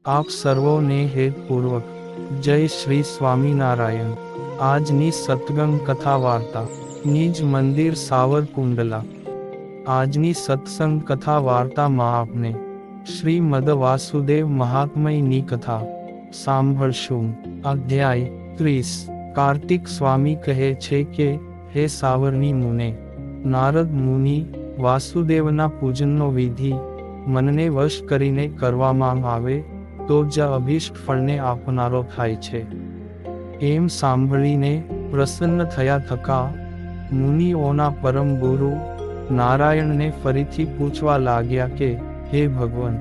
આપ સર્વોને હેતપૂર્વક જય શ્રી સ્વામિનારાયણ। આજની સત્સંગ કથા વાર્તા નિજ મંદિર સાવરકુંડલા। આજની સત્સંગ કથા વાર્તામાં આપને શ્રીમદ વાસુદેવ મહાત્મ્યની કથા સાંભળશું। અધ્યાય 30। કાર્તિક સ્વામી કહે છે કે, હે સાવરની મુને, નારદ મુનિ, વાસુદેવના પૂજનનો વિધિ મનને વશ કરીને કરવામાં આવે તો જ અભિષ્ટ ફળને આપનારો થાય છે। એમ સાંભળીને પ્રસન્ન થયા થકા મુનિઓના પરમ ગુરુ નારાયણને ફરીથી પૂછવા લાગ્યા કે, હે ભગવાન,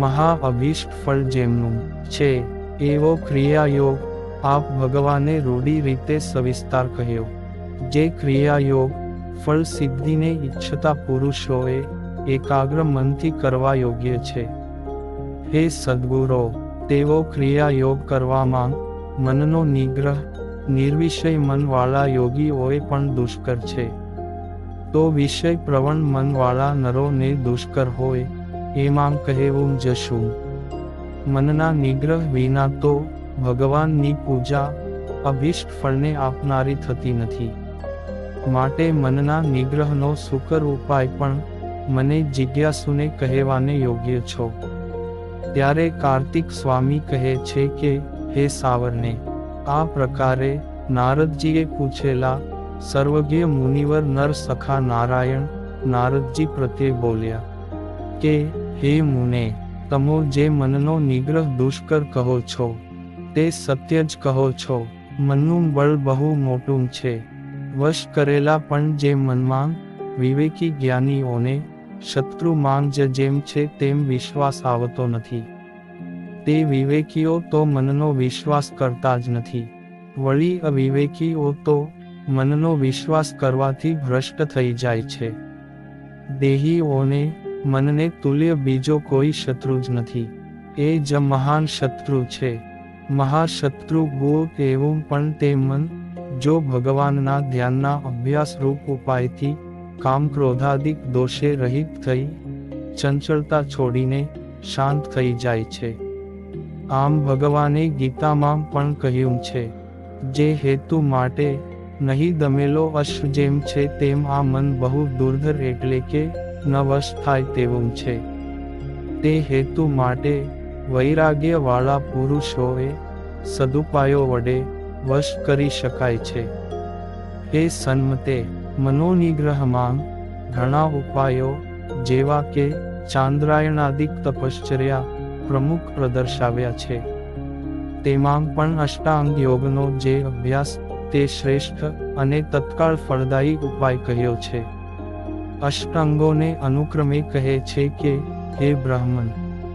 મહા અભિષ્ટ ફળ જેમનું છે એવો ક્રિયાયોગ આપ ભગવાને રૂઢી રીતે સવિસ્તાર કહ્યો, જે ક્રિયાયોગ ફળ સિદ્ધિને ઈચ્છતા પુરુષોએ એકાગ્ર મનથી કરવા યોગ્ય છે। હે સદ્ગુરો, તેવો ક્રિયાયોગ કરવામાં મનનો નિગ્રહ નિર્વિષય મનવાળા યોગીઓએ પણ દુષ્કર છે। તો વિષય પ્રવણ મનવાળા નરોને દુષ્કર હોય એમાં કહેવું જ શું? મનના નિગ્રહ વિના તો ભગવાનની પૂજા અભિષ્ટ ફળને આપનારી થતી નથી। માટે મનના નિગ્રહનો સુકર ઉપાય પણ મને જિજ્ઞાસુને કહેવાને યોગ્ય છો। ત્યારે કાર્તિક સ્વામી કહે છે કે, હે સાવરને, આ પ્રકારે નારદજીએ પૂછેલા સર્વજ્ઞ મુનિવર નર સખા નારાયણ નારદજી પ્રત્યે બોલ્યા કે, હે મુને, તમો જે મનનો નિગ્રહ દુષ્કર કહો છો તે સત્ય જ કહો છો। મનનું બળ બહુ મોટું છે। વશ કરેલા પણ જે મનમાં વિવેકી જ્ઞાનીઓને શત્રુ માંગ જેમ છે તેમ વિશ્વાસ આવતો નથી, તે વિવેકીઓ તો મનનો વિશ્વાસ કરતા જ નથી। વળી અવિવેકીઓ તો મનનો વિશ્વાસ કરવાથી ભ્રષ્ટ થઈ જાય છે। દેહીઓને મનને તુલ્ય બીજો કોઈ શત્રુ જ નથી, એ જ મહાન શત્રુ છે। મહાશત્રુ ભૂત એવું પણ તે મન, જો ભગવાનના ધ્યાનના અભ્યાસ રૂપ ઉપાયથી કામ ક્રોધાદિક દોષે રહિત થઈ ચંચળતા છોડીને શાંત થઈ જાય છે। આમ ભગવાને ગીતામાં પણ કહ્યું છે, જે હેતુ માટે નહીં દમેલો અશ્વ જેમ છે તેમ આ મન બહુ દુર્ધર એટલે કે ન વશ થાય તેવું છે। તે હેતુ માટે વૈરાગ્યવાળા પુરુષોએ સદુપાયો વડે વશ કરી શકાય છે। હે સન્મતે, મનોનિગ્રહમાં ઘણા ઉપાયો જેવા કે ચાંદ્રાયણાદિક તપશ્ચર્યા પ્રમુખ પ્રદર્શાવ્યા છે। તેમાં પણ અષ્ટાંગ યોગનો જે અભ્યાસ તે શ્રેષ્ઠ અને તત્કાળ ફળદાયી ઉપાય કહ્યો છે। અષ્ટાંગોને અનુક્રમે કહે છે કે, હે બ્રાહ્મણ,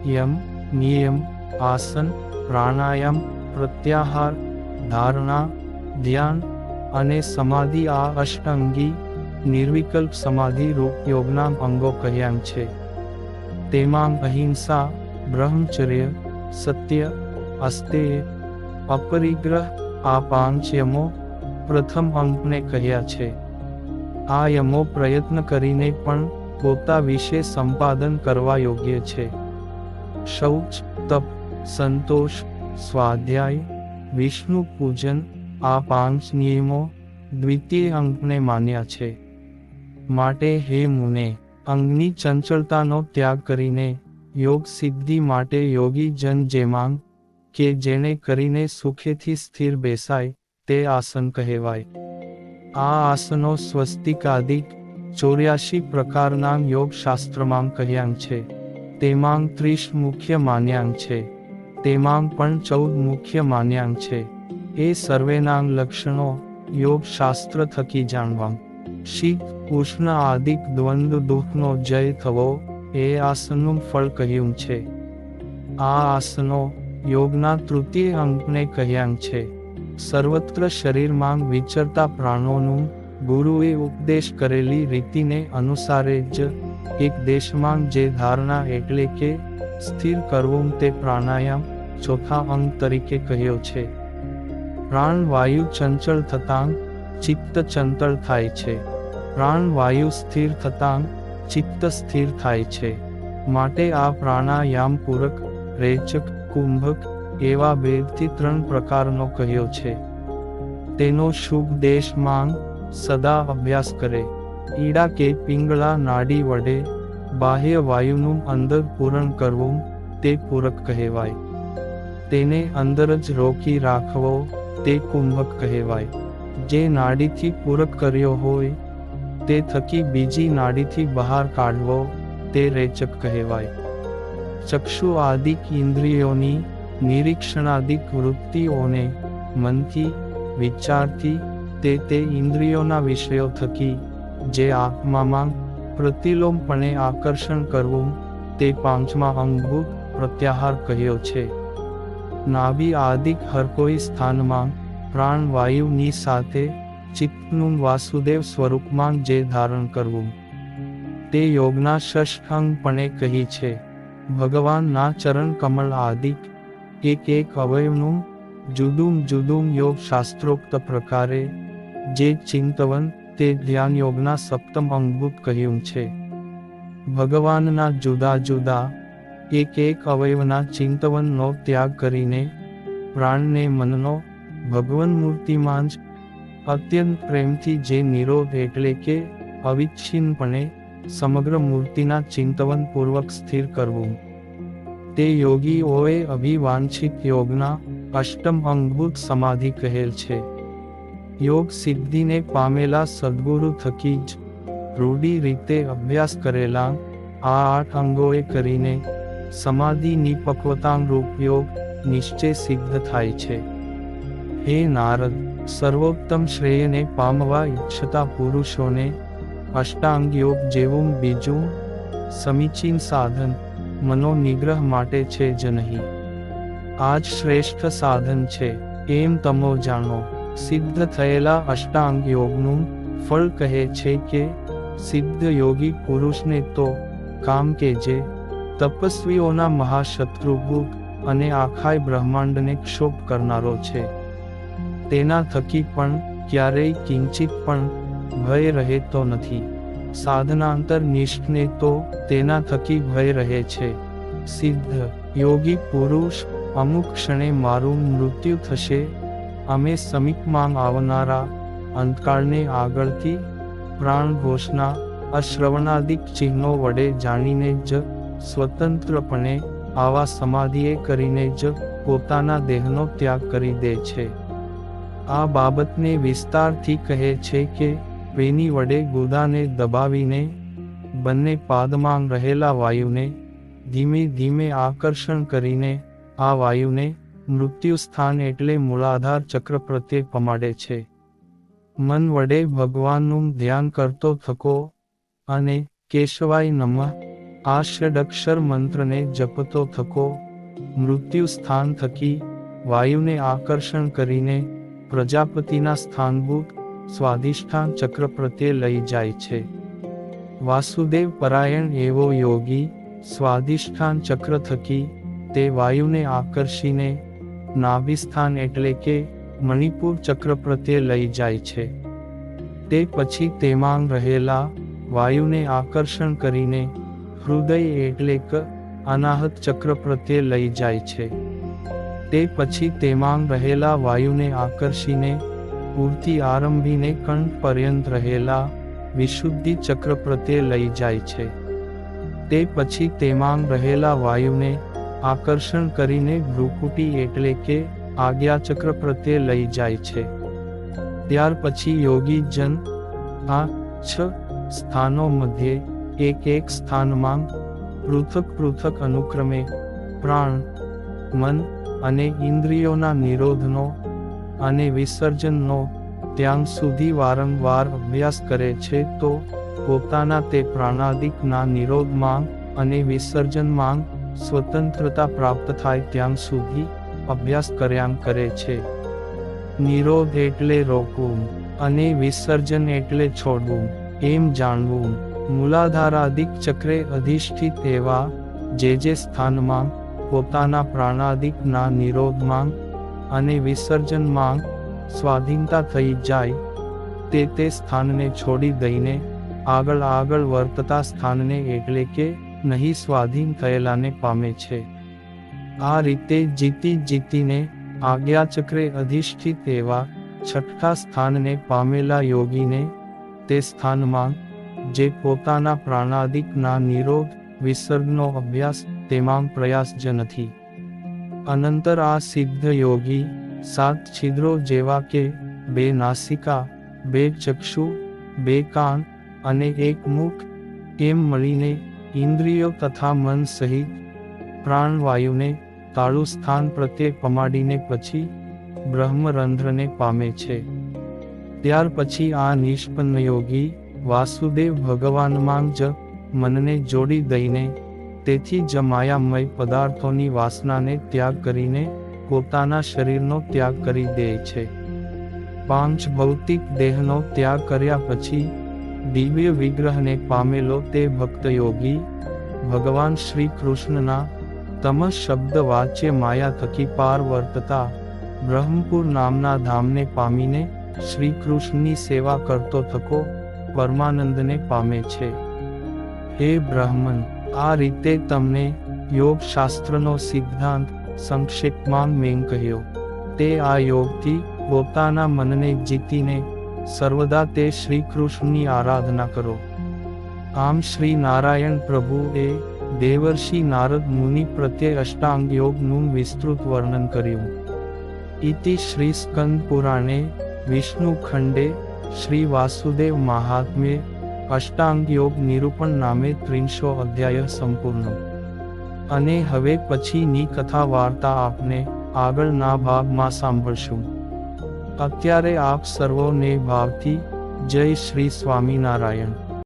યમ, નિયમ, આસન, પ્રાણાયામ, પ્રત્યાહાર, ધારણા, ધ્યાન અને સમાધિ આ અષ્ટાંગી નિર્વિકલ્પ સમાધિ રૂપ યોગના અંગો કહ્યા છે। તેમાં અહિંસા, બ્રહ્મચર્ય, સત્ય, અસ્તેય, અપરિગ્રહ આ 5 યમો પ્રથમ અંગને કહ્યા છે। આ યમો પ્રયત્ન કરીને પણ પોતા વિશે સંપાદન કરવા યોગ્ય છે। શૌચ, તપ, સંતોષ, સ્વાધ્યાય, વિષ્ણુ પૂજન આ 5 નિયમો દ્વિતીય અંગને માન્યા છે। માટે હે મુને, અંગની ચંચળતાનો ત્યાગ કરીને યોગ સિદ્ધિ માટે યોગી જન જેમાંગ કે જેણે કરીને સુખેથી સ્થિર બેસાય તે આસન કહેવાય। આ આસનો સ્વસ્તિકાદિક 84 પ્રકારના યોગ શાસ્ત્રમાં કહ્યાં છે। તેમાં 30 મુખ્ય માન્યાં છે, તેમાં પણ 14 મુખ્ય માન્યાં છે। એ સર્વેના લક્ષણો યોગ શાસ્ત્ર થકી જાણવા। શીત ઉષ્ણ આદિક દ્વંદ્વ દુઃખનો જય થવો એ આસનનું ફળ કહ્યું છે। આ આસનો યોગના તૃતીય અંગને કહ્યાં છે। સર્વત્ર શરીરમાં વિચરતા પ્રાણોનું ગુરુએ ઉપદેશ કરેલી રીતિને અનુસારે જ એક દેશમાં જે ધારણા એટલે કે સ્થિર કરવું તે પ્રાણાયામ ચોથા અંગ તરીકે કહ્યો છે। પ્રાણવાયુ ચંચળ થતાં ચિત્ત ચંચળ થાય છે, પ્રાણવાયુ સ્થિર થતાં ચિત્ત સ્થિર થાય છે। માટે આ પ્રાણાયામ પૂરક રેચક, કુંભક એવા ભેદથી 3 પ્રકારનો કહ્યો છે. તેનો શુભ દેશ માંગ સદા અભ્યાસ કરે. ઈડા કે પિંગળા નાડી વડે બાહ્ય વાયુનું અંદર પૂરણ કરવું તે પૂરક કહેવાય. તેને અંદર જ રોકી રાખવો તે કુંભક કહેવાય. જે નાડીથી પૂરક કર્યો હોય તે થકી બીજી નાડીથી બહાર કાઢવો તે રેચક કહેવાય. ચક્ષુ આદિક ઇન્દ્રિયોની નિરીક્ષણાદિક વૃત્તિઓને મનથી વિચારથી તે ઇન્દ્રિયોના વિષયો થકી જે આત્મામાં પ્રતિલોમપણે આકર્ષણ કરવું તે 5મા અંગભૂત પ્રત્યાહાર કહ્યો છે. નાભી આદિક હરકોઈ સ્થાનમાં પ્રાણવાયુની સાથે ચિત્તનું વાસુદેવ સ્વરૂપમાં જે ધારણ કરવું તે યોગના ષષ્ઠાંગપણે કહી છે. ભગવાનના ચરણ કમળ આદિક એક અવયવનું જુદું જુદું યોગ શાસ્ત્રોક્ત પ્રકારે જે ચિંતવન તે ધ્યાન યોગના 7મ અંગભૂત કહ્યું છે. ભગવાનના જુદા જુદા એક અવયવના ચિંતવનનો ત્યાગ કરીને પ્રાણને મનનો ભગવાન મૂર્તિમાં જ અત્યંત પ્રેમથી જે નિરોધ એટલે કે અવિચ્છિન્નપણે સમગ્ર મૂર્તિના ચિંતવન પૂર્વક સ્થિર કરવું તે યોગીઓએ અભિવાંછિત યોગના 8મ અંગભૂત સમાધિ કહેલ છે. યોગ સિદ્ધિને પામેલા સદ્ગુરુ થકી જ રૂઢી રીતે અભ્યાસ કરેલા આ 8 અંગોએ કરીને સમાધિની પક્વતાંગરૂપ યોગ નિશ્ચય સિદ્ધ થાય છે. હે નારદ, સર્વોત્તમ શ્રેયને પામવા ઈચ્છતા પુરુષોને અષ્ટાંગ યોગ જેવું બીજું સમીચીન સાધન મનોનિગ્રહ માટે છે જ નહીં. આ જ શ્રેષ્ઠ સાધન છે એમ તમો જાણો. સિદ્ધ થયેલા અષ્ટાંગ યોગનું ફળ કહે છે કે સિદ્ધ યોગી પુરુષને તો કામ કે જે તપસ્વીઓના મહાશત્રુભૂત અને આખાય બ્રહ્માંડને ક્ષોભ કરનારો છે તેના થકી પણ ક્યારેય કિંચિત પણ ભય રહેતો નથી. સાધનાંતર નિષ્ઠને તો તેના થકી ભય રહે છે. સિદ્ધ યોગી પુરુષ અમુક ક્ષણે મારું મૃત્યુ થશે અમે સમીપમાં આવનારા અંતકાળને આગળથી પ્રાણ ઘોષના અશ્રવણાદિક ચિહ્નો વડે જાણીને જ સ્વતંત્રપણે આવા સમાધિએ કરીને જ પોતાના દેહનો ત્યાગ કરી દે છે. આ બાબતને વિસ્તારથી કહે છે કે પેની વડે ગુદાને દબાવીને બંને પાદમાં રહેલા વાયુને ધીમે ધીમે આકર્ષણ કરીને આ વાયુને મૃત્યુ સ્થાન એટલે મૂલાધાર ચક્ર પ્રત્યે પમાડે છે. મન વડે ભગવાનનું ધ્યાન કરતો થકો અને કેશવાય નમઃ આ ષડક્ષર મંત્રને જપતો થકો મૃત્યુ સ્થાન થકી વાયુને આકર્ષણ કરીને પ્રજાપતિના સ્થાનભૂત સ્વાધિષ્ઠાન ચક્ર પ્રત્યે લઈ જાય છે. વાસુદેવ પરાયણ એવો યોગી સ્વાધિષ્ઠાન ચક્ર થકી તે વાયુને આકર્ષીને નાભિસ્થાન એટલે કે મણિપુર ચક્ર પ્રત્યે લઈ જાય છે. તે પછી તેમાં રહેલા વાયુને આકર્ષણ કરીને હૃદય એટલે કે અનાહત ચક્ર પ્રત્યે લઈ જાય છે. તે પછી તેમાં રહેલા વાયુને આકર્ષીને પૂરથી આરંભીને કંઠ પર્યંત રહેલા વિશુદ્ધિ ચક્ર પ્રત્યે લઈ જાય છે. તે પછી તેમાં રહેલા વાયુને આકર્ષણ કરીને ભ્રુકુટી એટલે કે આજ્ઞા ચક્ર પ્રત્યે લઈ જાય છે. ત્યાર પછી યોગી જન આ 6 સ્થાનો મધ્યે એક સ્થાનમાં પૃથક પૃથક અનુક્રમે પ્રાણ, મન અને ઇન્દ્રિયોના નિરોધનો અને વિસર્જનનો ત્યાં સુધી વારંવાર અભ્યાસ કરે છે તો પોતાના તે પ્રાણાદિકના નિરોધમાં અને વિસર્જનમાં સ્વતંત્રતા પ્રાપ્ત થાય ત્યાં સુધી અભ્યાસ કર્યા કરે છે. નિરોધ એટલે રોકવું અને વિસર્જન એટલે છોડવું એમ જાણવું. મૂલાધારાદિક ચક્રે અધિષ્ઠિત એવા જે સ્થાનમાં પોતાના પ્રાણાદિકના નિરોધમાં અને વિસર્જનમાં સ્વાધીનતા થઈ જાય તે સ્થાનને છોડી દઈને આગળ વર્તતા સ્થાનને એટલે કે નહીં સ્વાધીન થયેલાને પામે છે. આ રીતે જીતી જીતીને આજ્ઞાચક્રે અધિષ્ઠિત એવા છઠ્ઠા સ્થાનને પામેલા યોગીને તે સ્થાનમાં જે પોતાના પ્રાણાદિકના નિરોધ વિસર્ગનો અભ્યાસ તેમાં પ્રયાસ જ નથી. અનંતર આ સિદ્ધ યોગી 7 છિદ્રો જેવા કે 2 નાસિકા, 2 ચક્ષુ, 2 કાન અને 1 મુખ એમ મળીને ઇન્દ્રિયો તથા મન સહિત પ્રાણવાયુને તાળુ સ્થાન પ્રત્યે પમાડીને પછી બ્રહ્મરંધ્રને પામે છે. ત્યાર પછી આ નિષ્પન્ન યોગી વાસુદેવ ભગવાનમાં જ મનને જોડી દઈને તેથી જ માયામય પદાર્થોની વાસનાને ત્યાગ કરીને પોતાના શરીરનો ત્યાગ કરી દે છે. 5 ભૌતિક દેહનો ત્યાગ કર્યા પછી દિવ્ય વિગ્રહને પામેલો તે ભક્ત યોગી ભગવાન શ્રી કૃષ્ણના તમ શબ્દ વાચ્ય માયા થકી પાર વર્તતા બ્રહ્મપુર નામના ધામને પામીને શ્રી કૃષ્ણની સેવા કરતો થકો પરમાનંદને પામે છે. હે બ્રાહ્મણ, આ રીતે તમને યોગ શાસ્ત્રનો સિદ્ધાંત સંક્ષેપમાં મેં કહ્યો. તે આ યોગથી પોતાના મનને જીતીને સર્વદા તે શ્રી કૃષ્ણની આરાધના કરો. આમ શ્રી નારાયણ પ્રભુએ દેવર્ષિ નારદ મુનિ પ્રત્યે અષ્ટાંગ યોગનું વિસ્તૃત વર્ણન કર્યું. ઇતિ શ્રી સ્કંદ પુરાણે વિષ્ણુ ખંડે શ્રી વાસુદેવ મહાત્મ્યે અષ્ટાંગ યોગ નિરૂપણ નામે 30 અધ્યાય સંપૂર્ણ. અને હવે પછીની કથા વાર્તા આપને આગળના ભાગમાં સાંભળશું. અત્યારે આપ સર્વોને ભાવથી જય શ્રી સ્વામિનારાયણ.